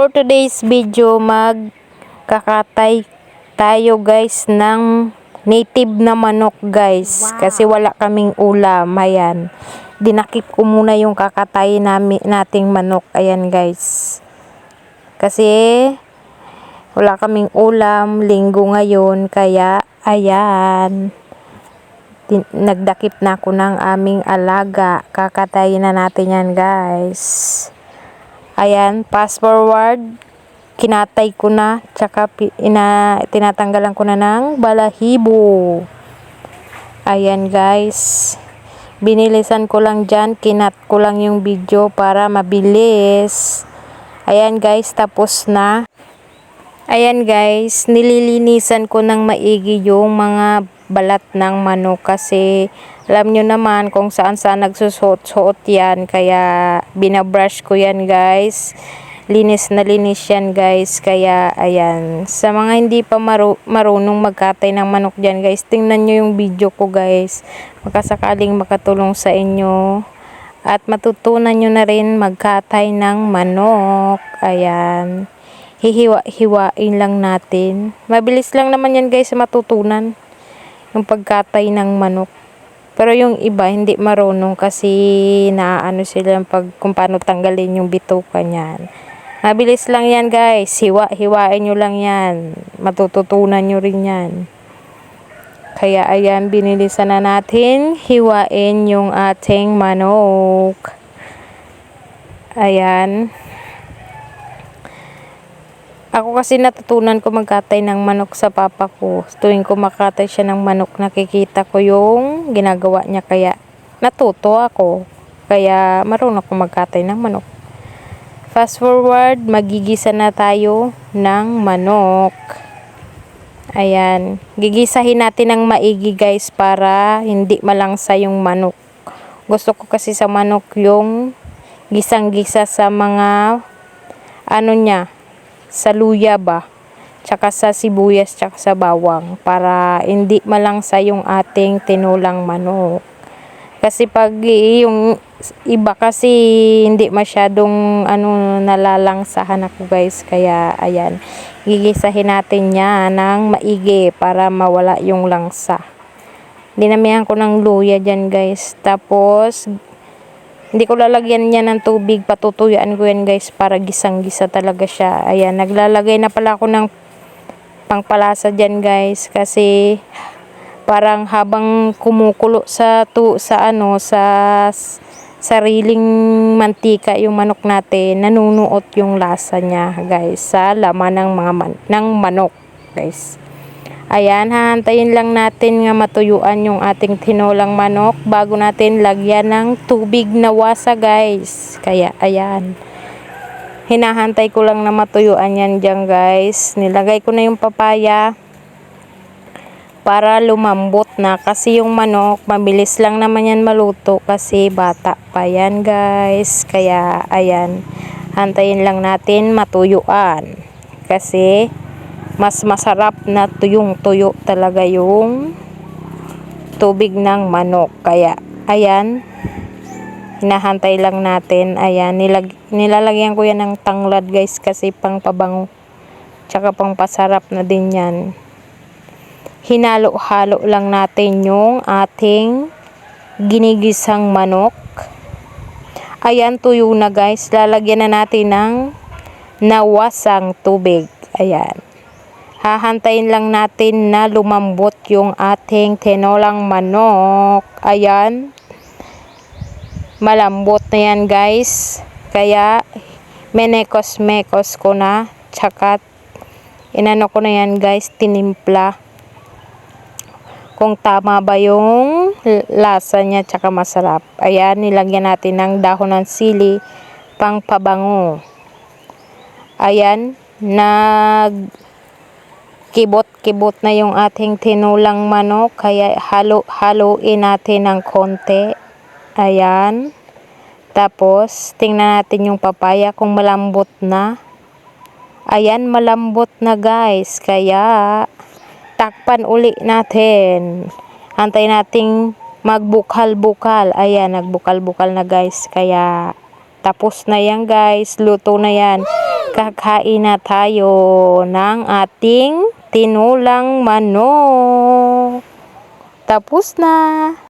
For today's video, magkakatay tayo guys ng native na manok guys. Wow. Kasi wala kaming ulam. Ayan. Dinakip ko muna yung kakatay nating manok. Ayan guys. Kasi wala kaming ulam. Linggo ngayon. Kaya ayan. Nagdakip na ako ng aming alaga. Kakatayin na natin yan guys. Ayan, fast forward, kinatay ko na, tsaka tinatanggalan ko na ng balahibo. Ayan guys, binilisan ko lang dyan, kinat ko lang yung video para mabilis. Ayan guys, tapos na. Ayan guys, nililinisan ko ng maigi yung mga balat ng manok kasi alam nyo naman kung saan nagsusuot-suot yan, kaya binabrush ko yan guys. Linis na linis yan guys, kaya ayan. Sa mga hindi pa marunong magkatay ng manok dyan guys, tingnan nyo yung video ko guys, makasakaling makatulong sa inyo at matutunan nyo na rin magkatay ng manok. Ayan, hiwa-hiwain lang natin, mabilis lang naman yan guys matutunan yung pagkatay ng manok. Pero yung iba hindi marunong kasi naano sila kung paano tanggalin yung bituka niyan. Mabilis lang yan guys, hiwain nyo lang yan, matututunan nyo rin yan. Kaya ayan, binilisan na natin hiwain yung ating manok. Ayan. Ako kasi natutunan ko magkatay ng manok sa papa ko. Tuwing ko makatay siya ng manok, nakikita ko yung ginagawa niya, kaya natuto ako. Kaya marunong ako magkatay ng manok. Fast forward, magigisa na tayo ng manok. Ayan, gigisahin natin ng maigi guys para hindi malangsa yung manok. Gusto ko kasi sa manok yung gisang-gisa sa mga ano niya, sa luya ba, tsaka sa sibuyas, tsaka sa bawang, para hindi malangsa yung ating tinulang manok. Kasi pag yung iba kasi hindi masyadong nalalangsahan ako guys, kaya ayan, gigisahin natin yan ng maigi para mawala yung langsa. Dinamihan ko ng luya dyan guys, tapos hindi ko lalagyan niya ng tubig, patutuyaan ko yan guys para gisang-gisa talaga siya. Ayan, naglalagay na pala ako ng pangpalasa dyan guys, kasi parang habang kumukulo sa sariling mantika yung manok natin, nanunuot yung lasa niya guys sa laman ng ng manok guys. Ayan, hahantayin lang natin nga matuyuan yung ating tinulang manok bago natin lagyan ng tubig na wasa guys. Kaya ayan, hinahantay ko lang na matuyuan yan dyan guys. Nilagay ko na yung papaya para lumambot na, kasi yung manok mabilis lang naman yan maluto kasi bata pa yan guys. Kaya ayan, hantayin lang natin matuyuan kasi mas masarap na tuyong-tuyo talaga yung tubig ng manok. Kaya ayan, hinahantay lang natin. Ayan, nilalagyan ko yan ng tanglad guys kasi pang pabango tsaka pang pasarap na din yan. Hinalo-halo lang natin yung ating ginigisang manok. Ayan, tuyo na guys, lalagyan na natin ng nawasang tubig. Ayan, hahantayin lang natin na lumambot yung ating tinolang manok. Ayan, malambot na yan guys, kaya menekos-mekos ko na, tsaka inano ko na yan guys, tinimpla kung tama ba yung lasa niya tsaka masarap. Ayan, nilagyan natin ng dahon ng sili pang pabango. Ayan, kibot-kibot na yung ating tinulang manok, kaya halo-haloin natin ng konti. Ayan, tapos tingnan natin yung papaya kung malambot na. Ayan, malambot na guys, kaya takpan uli natin. Antayin nating magbukal-bukal. Ayan, nagbukal-bukal na guys, kaya tapos na yan guys, luto na yan. kakain na tayo ng ating tinulang manok. Tapos na.